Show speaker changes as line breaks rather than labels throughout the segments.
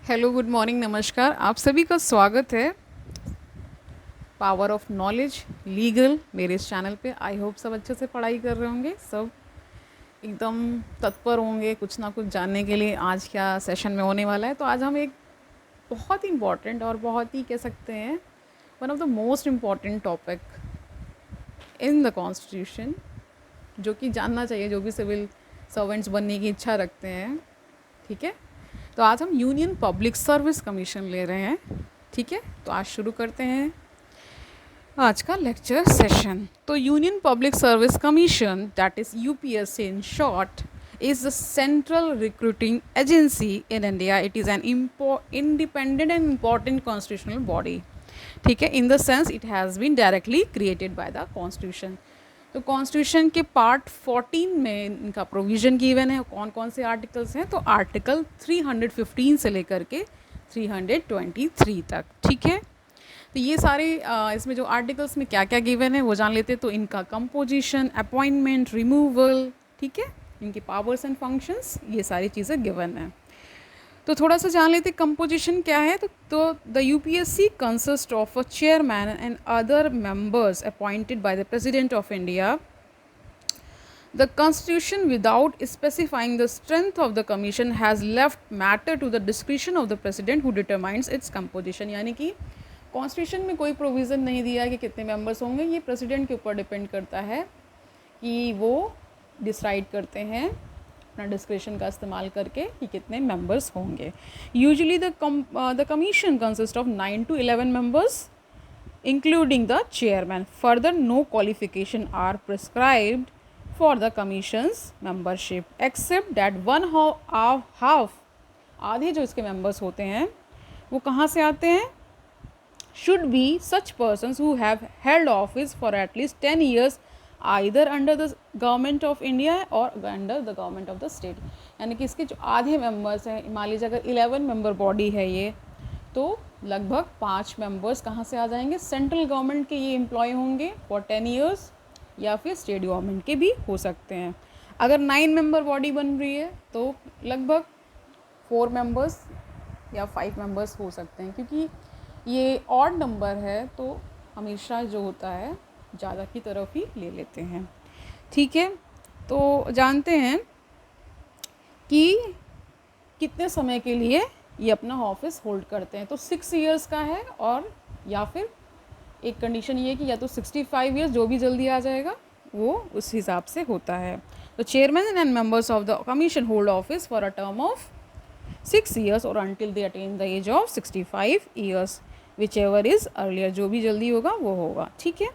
Hello, good morning, नमस्कार। आप सभी का स्वागत है पावर ऑफ नॉलेज लीगल मेरे इस चैनल पे। आई होप सब अच्छे से पढ़ाई कर रहे होंगे, सब एकदम तत्पर होंगे कुछ ना कुछ जानने के लिए आज क्या सेशन में होने वाला है। तो आज हम एक बहुत ही इम्पॉर्टेंट और बहुत ही कह सकते हैं one of the most important topic in the constitution, जो कि जानना चाहिए जो भी सिविल सर्वेंट्स बनने की इच्छा रखते हैं। ठीक है, तो आज हम यूनियन पब्लिक सर्विस कमीशन ले रहे हैं। ठीक है, तो आज शुरू करते हैं आज का लेक्चर सेशन। तो union public service commission, that is UPSC in short, is the central recruiting agency in India. It is an independent and important constitutional body. ठीक है, in the sense it has been directly created by the constitution. तो constitution के part 14 में इनका provision given है। कौन कौन से आर्टिकल्स हैं? तो आर्टिकल 315 से लेकर के 323 तक। ठीक है, तो ये सारे इसमें जो आर्टिकल्स में क्या क्या गिवन है वो जान लेते हैं। तो इनका कंपोजिशन, अपॉइंटमेंट, रिमूवल, ठीक है, इनकी पावर्स एंड फंक्शंस, ये सारी चीज़ें गिवन है। तो थोड़ा सा जान लेते कंपोजिशन क्या है। तो the UPSC consist of a chairman and other members appointed by the president of India. The Constitution, without specifying the strength of the Commission, has left matter to the discretion of the President, who determines its composition. यानी कि constitution में कोई provision नहीं दिया कि कितने members होंगे, ये प्रेसिडेंट के ऊपर डिपेंड करता है कि वो डिसाइड करते हैं अपना डिस्क्रिशन का इस्तेमाल करके कि कितने मेंबर्स होंगे। Usually the commission consist of 9 to 11 members including the chairman. Further no qualification are prescribed for the commission's membership except that one half, आधे जो इसके मेंबर्स होते हैं वो कहाँ से आते हैं? should be such persons who have held office for at least 10 years either under the government of India or under the government of the state। यानी कि इसके जो आधे मेंबर्स हैं, मान लीजिए अगर 11 मेंबर बॉडी है ये, तो लगभग 5 मेंबर्स कहाँ से आ जाएंगे? सेंट्रल गवर्नमेंट के ये एम्प्लॉय होंगे फॉर 10 ईयर्स, या फिर स्टेट गवर्नमेंट के भी हो सकते हैं। अगर 9 मेंबर बॉडी बन रही है तो लगभग 4 मेंबर्स या 5 मेंबर्स हो सकते हैं, क्योंकि ये ऑड नंबर है तो हमेशा जो होता है ज़्यादा की तरफ ही ले लेते हैं। ठीक है, तो जानते हैं कि कितने समय के लिए ये अपना ऑफिस होल्ड करते हैं। तो 6 ईयर्स का है, और या फिर एक कंडीशन ये है कि या तो 65 ईयर्स, जो भी जल्दी आ जाएगा वो उस हिसाब से होता है। तो chairman and members of the commission hold office for a term of 6 years और until they attain the age of 65 years, whichever is earlier, जो भी जल्दी होगा वो होगा। ठीक है,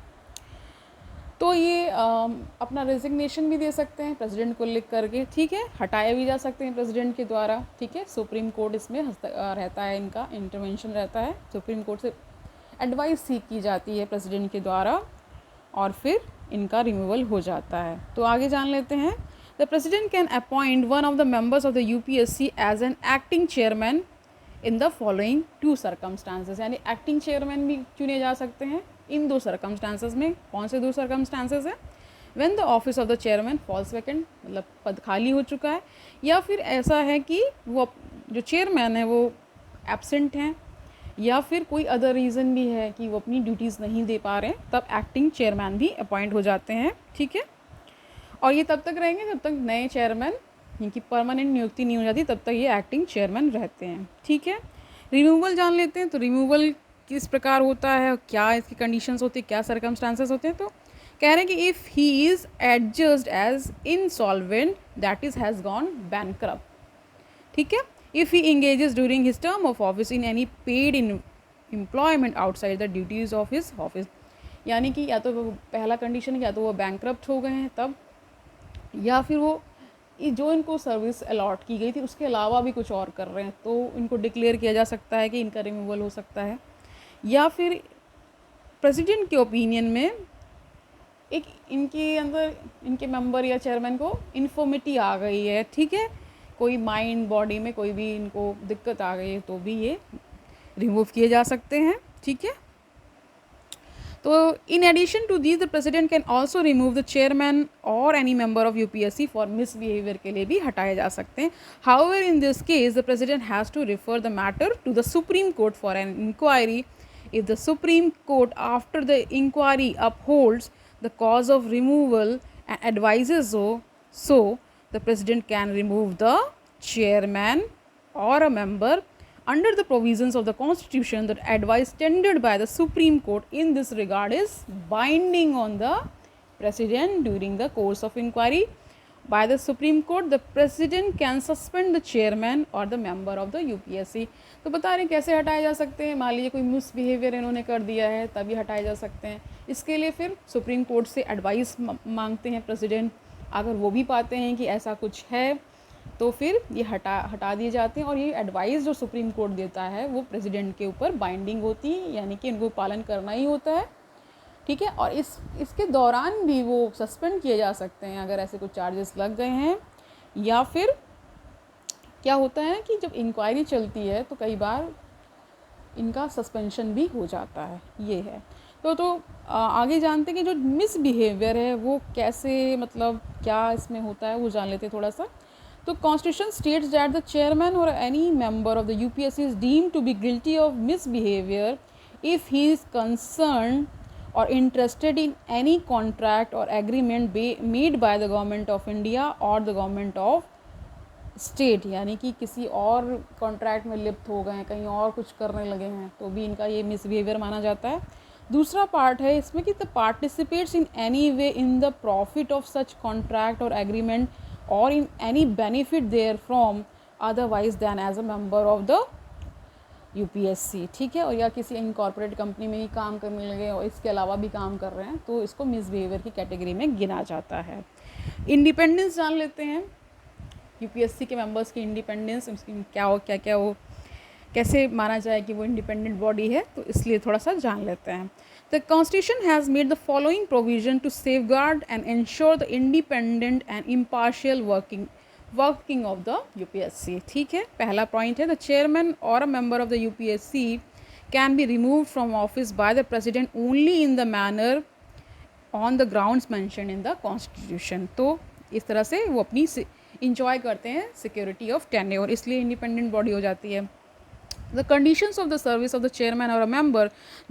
तो ये अपना रेजिग्नेशन भी दे सकते हैं प्रेसिडेंट को लिख करके। ठीक है, हटाए भी जा सकते हैं प्रेसिडेंट के द्वारा। ठीक है, सुप्रीम कोर्ट इसमें रहता है, इनका इंटरवेंशन रहता है। सुप्रीम कोर्ट से एडवाइस सीख की जाती है प्रेसिडेंट के द्वारा, और फिर इनका रिमूवल हो जाता है। तो आगे जान लेते हैं। The President can appoint one of the members of the UPSC as an acting chairman in the following 2 circumstances। यानी एक्टिंग चेयरमैन भी चुने जा सकते हैं इन 2 circumstances में। कौन से 2 circumstances हैं? When the office of the chairman falls vacant, मतलब पद खाली हो चुका है, या फिर ऐसा है कि वो जो चेयरमैन है वो एब्सेंट हैं, या फिर कोई अदर रीज़न भी है कि वो अपनी ड्यूटीज़ नहीं दे पा रहे हैं, तब एक्टिंग चेयरमैन भी अपॉइंट हो जाते हैं। ठीक है, और ये तब तक रहेंगे जब तक नए चेयरमैन, इनकी परमानेंट नियुक्ति नहीं हो जाती, तब तक ये एक्टिंग चेयरमैन रहते हैं। ठीक है, रिमूवल जान लेते हैं। तो रिमूवल किस प्रकार होता है, क्या इसकी कंडीशंस होती है, क्या सर्कमस्टांसेस होते हैं। तो कह रहे हैं कि if he is adjudged as insolvent, that is has gone bankrupt. ठीक है, if he engages during his term of office in any paid in employment outside the duties of his office. यानी कि या तो वो पहला कंडीशन, या तो वो बैंकरप्ट हो गए हैं तब, या फिर वो जो इनको सर्विस अलॉट की गई थी उसके अलावा भी कुछ और कर रहे हैं, तो इनको डिक्लेयर किया जा सकता है कि इनका रिमूवल हो सकता है। या फिर प्रेसिडेंट के ओपिनियन में एक इनके अंदर, इनके मेंबर या चेयरमैन को इन्फॉर्मिटी आ गई है। ठीक है, कोई माइंड बॉडी में कोई भी इनको दिक्कत आ गई है, तो भी ये रिमूव किए जा सकते हैं। ठीक है, तो in addition to this the president can also remove the chairman और any member of UPSC for misbehaviour के लिए भी हटाए जा सकते हैं. However in this case the president has to refer the matter to the supreme Court for an inquiry. If the supreme Court after the inquiry upholds the cause of removal and advises so the president can remove the chairman or a member under the provisions of the constitution. The advice tendered by the Supreme Court in this regard is binding on the president. During the course of inquiry by the Supreme Court, the president can suspend the chairman or the member of the UPSC. तो बता रहे हैं कैसे हटाए जा सकते हैं. मान लीजिए कोई मिसबिहेवियर इन्होंने कर दिया है, तभी हटाए जा सकते हैं. इसके लिए फिर सुप्रीम कोर्ट से एडवाइस मांगते हैं प्रेसिडेंट. अगर वो भी पाते हैं कि ऐसा कुछ है तो फिर ये हटा दिए जाते हैं. और ये एडवाइस जो सुप्रीम कोर्ट देता है वो प्रेसिडेंट के ऊपर बाइंडिंग होती है, यानी कि इनको पालन करना ही होता है. ठीक है. और इसके दौरान भी वो सस्पेंड किए जा सकते हैं अगर ऐसे कुछ चार्जेस लग गए हैं. या फिर क्या होता है कि जब इंक्वायरी चलती है तो कई बार इनका सस्पेंशन भी हो जाता है. ये है. तो आगे जानते हैं कि जो मिसबिहेवियर है वो कैसे, मतलब क्या इसमें होता है वो जान लेते हैं थोड़ा सा. तो constitution states that the chairman और any member of the UPSC is deemed to be guilty of misbehaviour if he is concern or interested in any contract or agreement made by the government of India or the government of state. यानी कि किसी और contract में लिप्त हो गए हैं, कहीं और कुछ करने लगे हैं, तो भी इनका ये मिसबिहेवियर माना जाता है. दूसरा पार्ट है इसमें कि the participates in any way in the profit of such contract और एग्रीमेंट और in any benefit therefrom otherwise than as a member of the UPSC. ठीक है. और या किसी इनकॉर्पोरेट कंपनी में ही काम करने लगे और इसके अलावा भी काम कर रहे हैं तो इसको मिसबिहेवियर की कैटेगरी में गिना जाता है. इंडिपेंडेंस जान लेते हैं. यूपीएससी के मेंबर्स की इंडिपेंडेंस, उसकी क्या हो कैसे माना जाए कि वो इंडिपेंडेंट बॉडी है, तो इसलिए थोड़ा सा जान लेते हैं. The constitution has made the following provision to safeguard and ensure the independent and impartial working of the UPSC. ठीक है. पहला पॉइंट है द चेयरमैन और a member of the UPSC can be removed from office by the president only in the manner on the grounds mention in the constitution. तो इस तरह से वो अपनी इंजॉय करते हैं सिक्योरिटी ऑफ टेन्योर, इसलिए इंडिपेंडेंट बॉडी हो जाती है. The conditions of the service of the chairman or a member,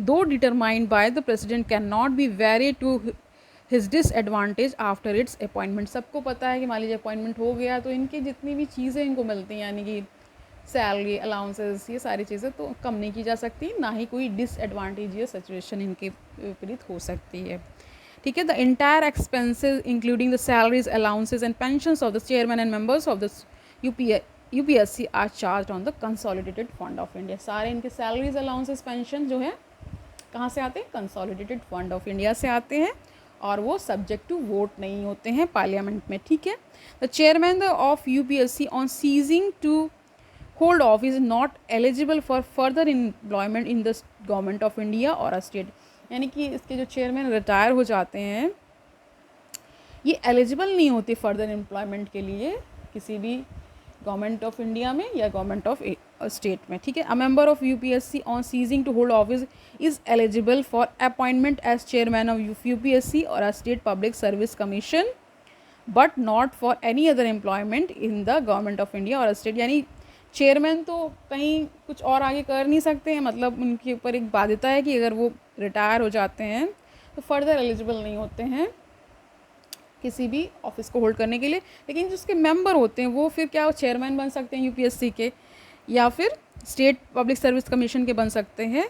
though determined by the president, cannot be varied to his disadvantage after its appointment. सबको पता है कि मान लीजिए अपॉइंटमेंट हो गया तो इनकी जितनी भी चीज़ें इनको मिलती हैं, यानी कि सैलरी, अलाउंसेस, ये सारी चीज़ें तो कम नहीं की जा सकती, ना ही कोई डिसएडवांटेजियस सिचुएशन इनके विपरीत हो सकती है. ठीक है. The entire expenses including the salaries, allowances and pensions of the chairman and members of the UPSC are charge on the consolidated fund of India. सारे इनके सैलरीज, अलाउंसेस, पेंशन जो है कहाँ से आते हैं? कंसोलिडेटेड फंड ऑफ इंडिया से आते हैं और वो सब्जेक्ट टू वोट नहीं होते हैं पार्लियामेंट में. ठीक है. The chairman of UPSC on ceasing to hold office is not eligible for further employment in the government of India और अ स्टेट. यानी कि इसके जो चेयरमैन रिटायर हो जाते हैं ये एलिजिबल नहीं होते फर्दर एम्प्लॉयमेंट के लिए किसी भी गवर्नमेंट ऑफ इंडिया में या गवर्नमेंट ऑफ स्टेट में. ठीक है. A member of UPSC on ceasing to hold office is eligible for appointment as chairman of UPSC और a state public service commission but not for any other employment in the government of India और state. यानी chairman तो कहीं कुछ और आगे कर नहीं सकते हैं, मतलब उनके ऊपर एक बाध्यता है कि अगर वो रिटायर हो जाते हैं तो फर्दर एलिजिबल नहीं होते हैं किसी भी ऑफिस को होल्ड करने के लिए. लेकिन जिसके मेंबर होते हैं वो फिर क्या चेयरमैन बन सकते हैं यूपीएससी के या फिर स्टेट पब्लिक सर्विस कमीशन के बन सकते हैं,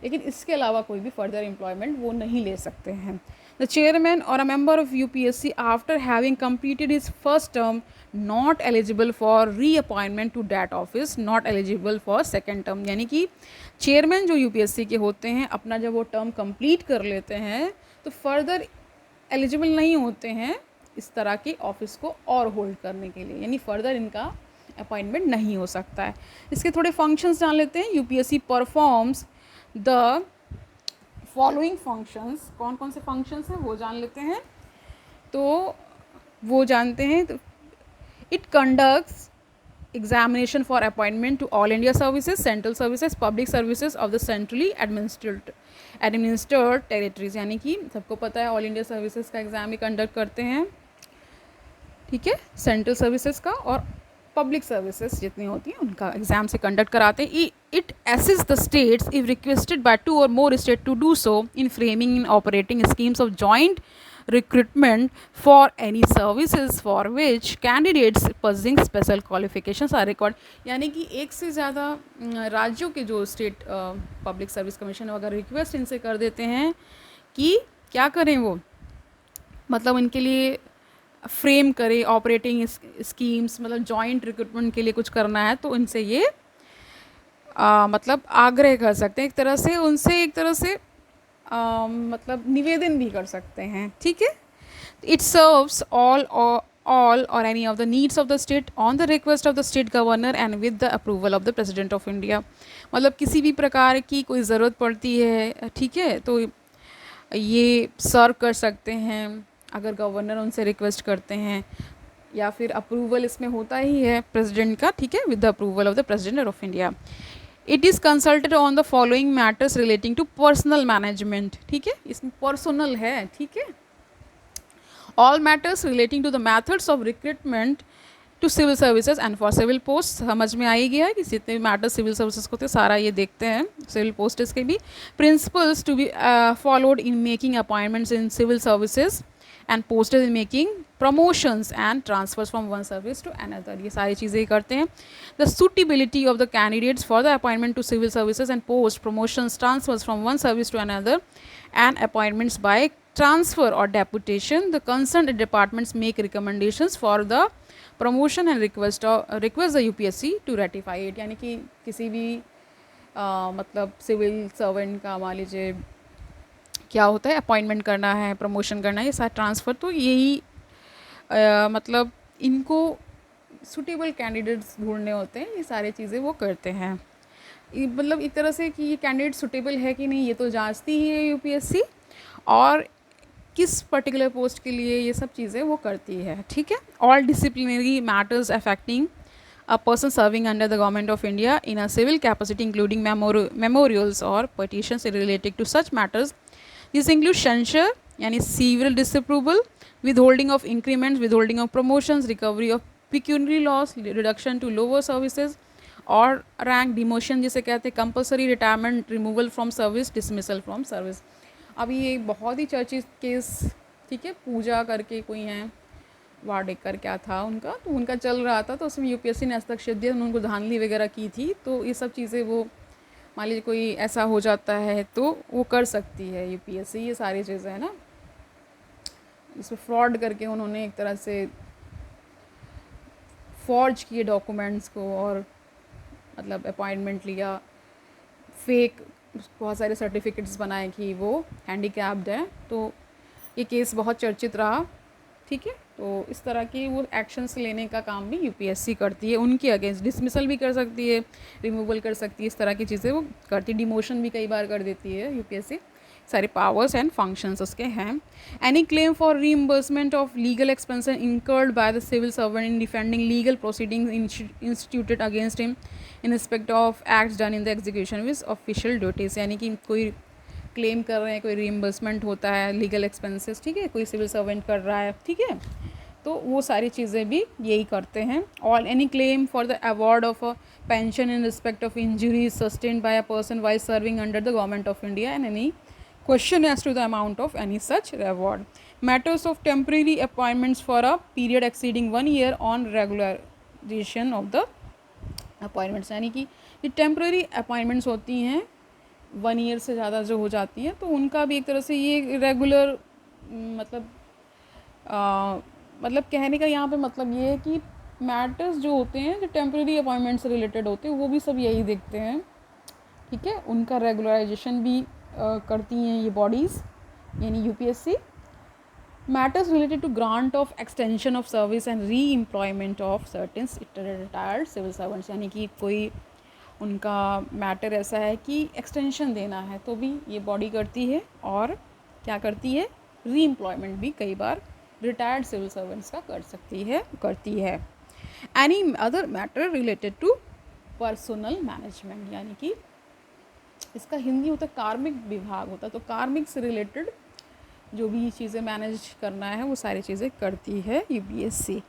लेकिन इसके अलावा कोई भी फर्दर एम्प्लॉयमेंट वो नहीं ले सकते हैं. द चेयरमैन और a member of UPSC after having completed his first term not eligible for reappointment to that office, not eligible for second term. यानी कि चेयरमैन जो यूपीएससी के होते हैं अपना जब वो टर्म कंप्लीट कर लेते हैं तो फर्दर एलिजिबल नहीं होते हैं इस तरह के ऑफिस को और होल्ड करने के लिए, यानी फर्दर इनका अपॉइंटमेंट नहीं हो सकता है. इसके थोड़े फंक्शंस जान लेते हैं. UPSC performs the following functions. कौन कौन से फंक्शंस हैं वो जान लेते हैं. तो वो जानते हैं. तो it conducts examination for appointment to all India services, central services, public services of the centrally administered territories, यानी कि सबको पता है ऑल इंडिया सर्विसेज का एग्ज़ाम भी कंडक्ट करते हैं, ठीक है, सेंट्रल सर्विसेज का और पब्लिक सर्विसेज जितनी होती हैं उनका एग्जाम से कंडक्ट कराते हैं. It assist the states if requested by 2 और more state to do so in framing in operating schemes of joint recruitment for any services for which candidates possessing special qualifications are required. यानी कि एक से ज़्यादा राज्यों के जो state public service commission अगर रिक्वेस्ट इनसे कर देते हैं कि क्या करें वो, मतलब इनके लिए फ्रेम करे ऑपरेटिंग स्कीम्स, मतलब जॉइंट रिक्रूटमेंट के लिए कुछ करना है, तो इनसे ये मतलब आग्रह कर सकते हैं एक तरह से, उनसे एक तरह से मतलब निवेदन भी कर सकते हैं, ठीक है. इट सर्व्स ऑल और any of the needs of the state on the request of the state governor and with the approval of the president of India. मतलब किसी भी प्रकार की कोई ज़रूरत पड़ती है, ठीक है, तो ये सर्व कर सकते हैं अगर गवर्नर उनसे रिक्वेस्ट करते हैं, या फिर अप्रूवल इसमें होता ही है प्रेसिडेंट का, ठीक है, with the approval of the president of India. It is consulted on the following matters relating to personal management, ठीक है, इसमें पर्सनल है, ठीक है. All matters relating to the methods of recruitment to civil services and for civil post. समझ में आ ही गया है कि जितने भी मैटर्स सिविल सर्विसेज को थे सारा ये देखते हैं, सिविल पोस्ट के भी. Principles to be followed in making appointments in civil services and posts in making promotions and transfers from one service to another. ये सारी चीज़ें करते हैं. The suitability of the candidates for the appointment to civil services and post promotions transfers from one service to another and appointments by transfer or deputation. The concerned departments make recommendations for the promotion and request the UPSC to ratify it. यानी कि किसी भी मतलब civil servant का मान लीजिए क्या होता है, अपॉइंटमेंट करना है, प्रमोशन करना है, ये सारा ट्रांसफ़र, तो यही मतलब इनको सुटेबल कैंडिडेट्स ढूंढने होते हैं, ये सारी चीज़ें वो करते हैं. मतलब एक तरह से कि ये कैंडिडेट सुटेबल है कि नहीं ये तो जांचती ही है यूपीएससी, और किस पर्टिकुलर पोस्ट के लिए ये सब चीज़ें वो करती है, ठीक है. All disciplinary matters affecting a person serving under the government of India in a civil capacity including memorials और petitions related to such matters. This include censure यानी civil disapproval, withholding of increments, withholding of promotions, recovery of pecuniary loss, reduction to lower services और rank demotion जिसे कहते हैं, compulsory retirement, removal from service, dismissal from service. अभी ये बहुत ही चर्चित case, ठीक है, पूजा करके कोई हैं, वाडेकर क्या था उनका, तो उनका चल रहा था, तो उसमें यूपीएससी ने हस्तक्षेप दिया, उनको धांधली वगैरह की थी. तो ये सब चीज़ें वो मान लीजिए कोई ऐसा हो जाता है तो वो कर सकती है यूपीएससी, ये सारी चीज़ें है ना. इसमें फ्रॉड करके उन्होंने एक तरह से फॉर्ज किए डॉक्यूमेंट्स को और मतलब अपॉइंटमेंट लिया, फेक बहुत सारे सर्टिफिकेट्स बनाए कि वो हैंडीकैप्ड है. तो ये केस बहुत चर्चित रहा, ठीक है. तो इस तरह के वो एक्शंस लेने का काम भी यूपीएससी करती है, उनके अगेंस्ट डिसमिसल भी कर सकती है, रिमूवल कर सकती है, इस तरह की चीज़ें वो करती है, डिमोशन भी कई बार कर देती है यूपीएससी. सारे पावर्स एंड फंक्शंस उसके हैं. Any claim for reimbursement of legal expenses incurred by the civil servant in defending legal proceedings instituted against him in respect of acts done in the execution with official duties. यानी कि कोई claim कर रहे हैं, कोई reimbursement होता है legal expenses, ठीक है, कोई सिविल सर्वेंट कर रहा है, ठीक है, तो वो सारी चीज़ें भी यही करते हैं. All any claim for the award of a pension in respect of injuries sustained by a person while serving under the government of India and any question as to the amount of any such reward. Matters of temporary appointments for a period exceeding 1 year on regularization of the appointments. यानी कि ये temporary appointments होती हैं 1 year से ज़्यादा जो हो जाती हैं, तो उनका भी एक तरह से ये रेगुलर मतलब कहने का यहाँ पे मतलब ये है कि मैटर्स जो होते हैं जो टेम्प्रेरी अपॉइंटमेंट से रिलेटेड होते हैं वो भी सब यही देखते हैं, ठीक है. उनका रेगुलराइजेशन भी करती हैं ये बॉडीज़ यानी UPSC. Matters related to grant of extension of service and re employment of certain retired civil servants. यानी कि कोई उनका मैटर ऐसा है कि एक्सटेंशन देना है तो भी ये बॉडी करती है, और क्या करती है, री एम्प्लॉयमेंट भी कई बार रिटायर्ड सिविल सर्वेंट्स का करती है. Any other matter related to personal management, यानी कि इसका हिंदी होता है कार्मिक विभाग होता है, तो कार्मिक से रिलेटेड जो भी चीज़ें मैनेज करना है वो सारी चीज़ें करती है UPSC.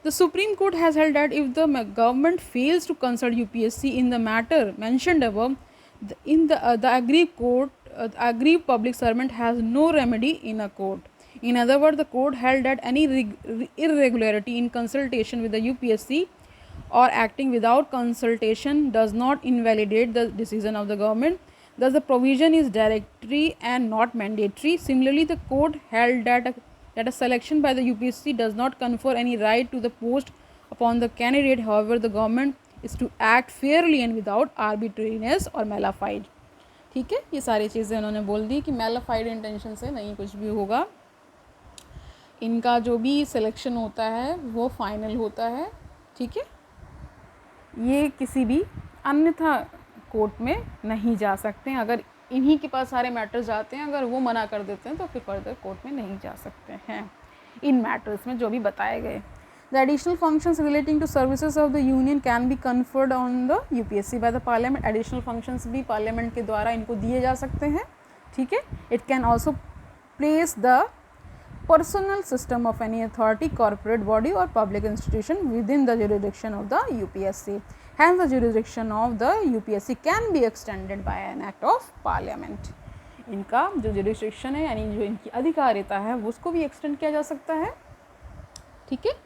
The supreme court has held that if the government fails to consult UPSC in the matter mentioned above, in the aggrieved public servant has no remedy in a court. In other words, the court held that any irregularity in consultation with the UPSC or acting without consultation does not invalidate the decision of the government. Thus, the provision is directory and not mandatory. Similarly, the court held that a selection by the UPSC does not confer any right to the post upon the candidate. However, the government is to act fairly and without arbitrariness or malafide. ठीक है, ये सारी चीज़ें उन्होंने बोल दी कि mala fide intention से नहीं कुछ भी होगा. इनका जो भी सिलेक्शन होता है वो फाइनल होता है. ठीक है, ये किसी भी अन्यथा कोर्ट में नहीं जा सकते हैं. अगर इन्हीं के पास सारे मैटर्स जाते हैं, अगर वो मना कर देते हैं तो फिर फर्दर कोर्ट में नहीं जा सकते हैं इन मैटर्स में जो भी बताए गए. The additional functions relating to services of the union can be conferred on the UPSC by the parliament. Additional functions भी parliament के द्वारा इनको दिए जा सकते हैं. ठीक है, it can also place the personal system of any authority, corporate body or public institution within the jurisdiction of the UPSC. Hence, the jurisdiction of the UPSC can be extended by an act of parliament. इनका जो jurisdiction है यानी जो इनकी अधिकारिता है उसको भी extend किया जा सकता है. ठीक है,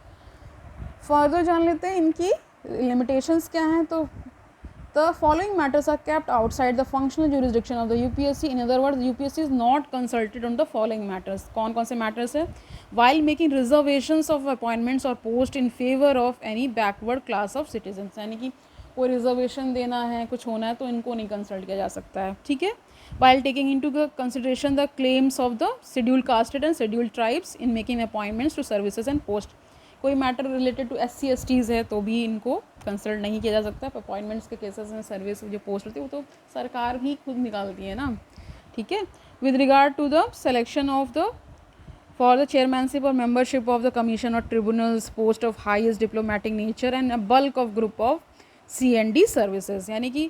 फर्दर जान लेते हैं इनकी लिमिटेशंस क्या हैं. तो the following matters are kept outside the functional jurisdiction of the UPSC. In other words, UPSC is not consulted on the following matters. कौन कौन से मैटर्स है? While making reservations of appointments और post in favour of any backward class of citizens, यानी कि कोई reservation देना है, कुछ होना है, तो इनको नहीं कंसल्ट किया जा सकता है. ठीक है, while taking into consideration the claims of the scheduled casted and scheduled tribes in making appointments to services and post. कोई मैटर रिलेटेड टू SC/STs है तो भी इनको कंसल्ट नहीं किया जा सकता. अपॉइंटमेंट्स के केसेस में सर्विस जो पोस्ट होती है वो तो सरकार भी खुद निकालती है ना. ठीक है, with regard to the selection of the for the chairmanship और मेंबरशिप ऑफ द कमीशन और tribunals post of highest diplomatic nature and a bulk of group of C&D services, यानी कि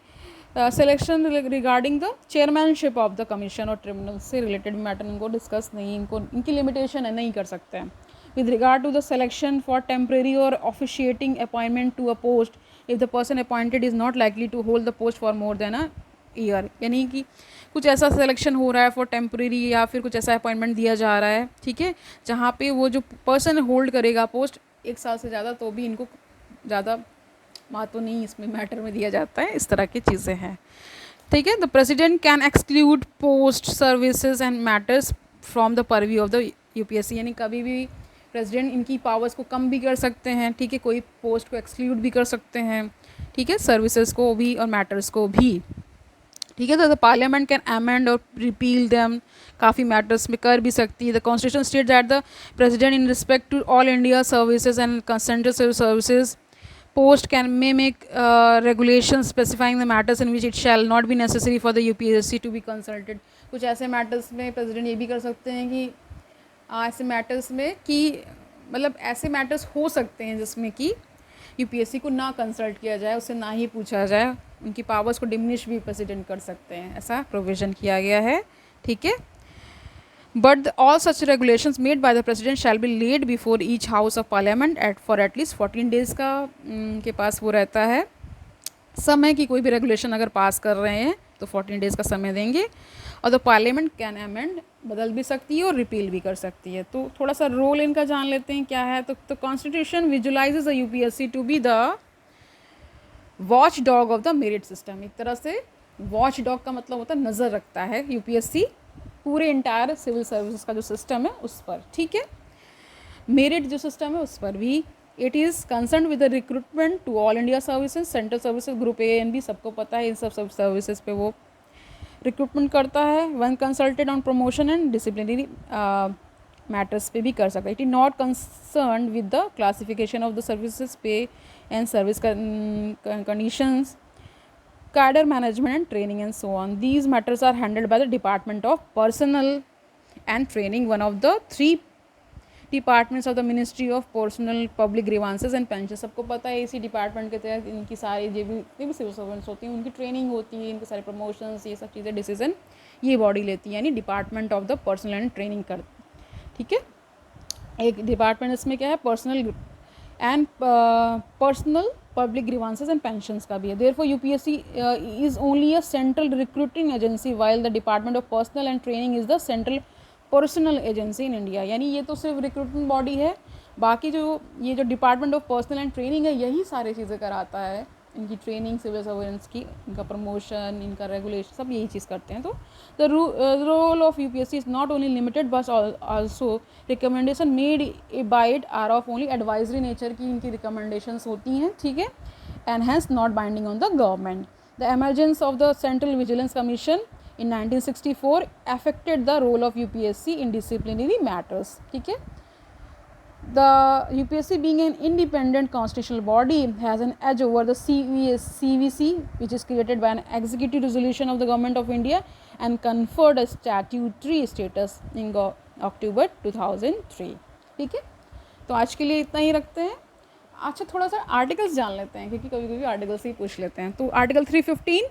selection regarding the chairmanship of the commission और tribunal से related matter इनको discuss नहीं, इनको इनकी लिमिटेशन है, नहीं कर सकते हैं. With regard to the selection for temporary or officiating appointment to a post, if the person appointed is not likely to hold the post for more than a year, यानी कि कुछ ऐसा सिलेक्शन हो रहा है फॉर टेम्प्रेरी या फिर कुछ ऐसा अपॉइंटमेंट दिया जा रहा है. ठीक है, जहाँ पे वो जो पर्सन होल्ड करेगा पोस्ट 1 साल से ज़्यादा, तो भी इनको ज़्यादा महत्व नहीं इसमें मैटर में दिया जाता है. इस तरह की चीज़ें हैं. ठीक है, the president can exclude post services and matters from the purview of the UPSC, यानी कभी भी प्रेसिडेंट इनकी पावर्स को कम भी कर सकते हैं. ठीक है, कोई पोस्ट को एक्सक्लूड भी कर सकते हैं. ठीक है, सर्विसेज को भी और मैटर्स को भी. ठीक है, तो द पार्लियामेंट कैन अमेंड और रिपील देम, काफ़ी मैटर्स में कर भी सकती है. The constitution state that the president in respect to all India services and central civil services post can may make regulations specifying the matters in which it shall not be necessary for the UPSC to be consulted. कुछ ऐसे matters में president ये भी कर सकते हैं कि ऐसे मैटर्स में कि मतलब ऐसे मैटर्स हो सकते हैं जिसमें कि यूपीएससी को ना कंसल्ट किया जाए, उससे ना ही पूछा जाए, उनकी पावर्स को डिमिनिश भी प्रेसिडेंट कर सकते हैं, ऐसा प्रोविज़न किया गया है. ठीक है, but all such regulations made by the president shall be laid before each house of parliament for at least 14 days का के पास वो रहता है समय कि कोई भी रेगुलेशन अगर पास कर रहे हैं तो 14 डेज़ का समय देंगे. और द पार्लियामेंट कैन अमेंड, बदल भी सकती है और रिपील भी कर सकती है. तो थोड़ा सा रोल इनका जान लेते हैं क्या है. तो constitution visualises the UPSC to be the watch dog of the merit system. एक तरह से वॉच डॉग का मतलब होता है नज़र रखता है यूपीएससी पूरे इंटायर सिविल सर्विसेज का जो सिस्टम है उस पर. ठीक है, मेरिट जो सिस्टम है उस पर भी. It is concern with the recruitment to all India services, central services, group A and B, सबको पता है इन सब सर्विसेज पे वो रिक्रूटमेंट करता है. One consulted on promotion and disciplinary matters पे भी कर सकता है. It is not concern with the classification of the services पे and service conditions, cadre management and training and so on. These matters are handled by the Department of Personnel and Training, one of the 3 departments of the ministry of personnel public grievances and pension. सबको पता है इसी department के तहत इनकी सारी जो भी सिविल सर्वेंट्स होती हैं उनकी ट्रेनिंग होती है, इनके सारे प्रमोशंस, ये सब चीज़ें डिसीजन ये बॉडी लेती है, यानी department of the personal and training कर, ठीक है। एक डिपार्टमेंट इसमें क्या है, personal and personnel public grievances and pensions का भी है। Therefore UPSC is only a central recruiting agency while the department of personal and training is the central personal agency in India. यानी ये तो सिर्फ रिक्रूटमेंट बॉडी है, बाकी जो ये जो department of personal and training है यही सारी चीज़ें कराता है, इनकी ट्रेनिंग, सिविल सर्वेंट्स की, इनका प्रमोशन, इनका रेगुलेशन, सब यही चीज़ करते हैं। तो the role of UPSC is not only limited but also recommendation made by it are of only advisory nature की इनकी रिकमेंडेशंस होती हैं, ठीक है, and hence not binding on the government. The emergence of the central vigilance commission in 1964 affected the role of UPSC in disciplinary matters, ठीक है। The UPSC being an independent constitutional body has an edge over the CVC which is created by an executive resolution of the government of India and conferred a statutory status in October 2003, ठीक है। तो आज के लिए इतना ही रखते हैं। अच्छा, थोड़ा सा आर्टिकल्स जान लेते हैं क्योंकि कभी कभी आर्टिकल्स ही पूछ लेते हैं। तो article 315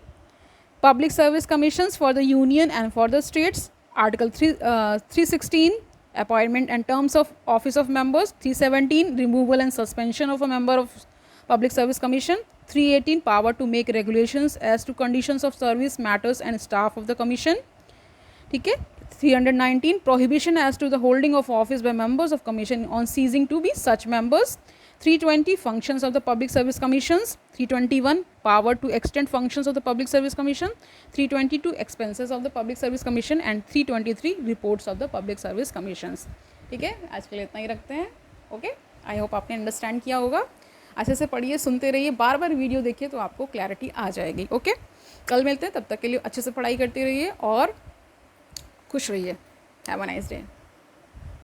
Public Service Commissions for the Union and for the States. Article 316 Appointment and Terms of Office of Members. 317 Removal and Suspension of a Member of Public Service Commission. 318 Power to make regulations as to conditions of service, matters and staff of the Commission. ठीक है। 319 Prohibition as to the holding of office by members of Commission on ceasing to be such members. 320 Functions of the Public Service Commissions. 321 Power to extend functions of the Public Service Commission. 322 Expenses of the Public Service Commission and 323 Reports of the Public Service Commissions, ठीक है। आज के लिए इतना ही रखते हैं। Okay, I hope आपने understand किया होगा। अच्छे से पढ़िए, सुनते रहिए, बार बार वीडियो देखिए तो आपको क्लैरिटी आ जाएगी। ओके, कल मिलते हैं, तब तक के लिए अच्छे से पढ़ाई करते रहिए और खुश रहिए। Have a nice day.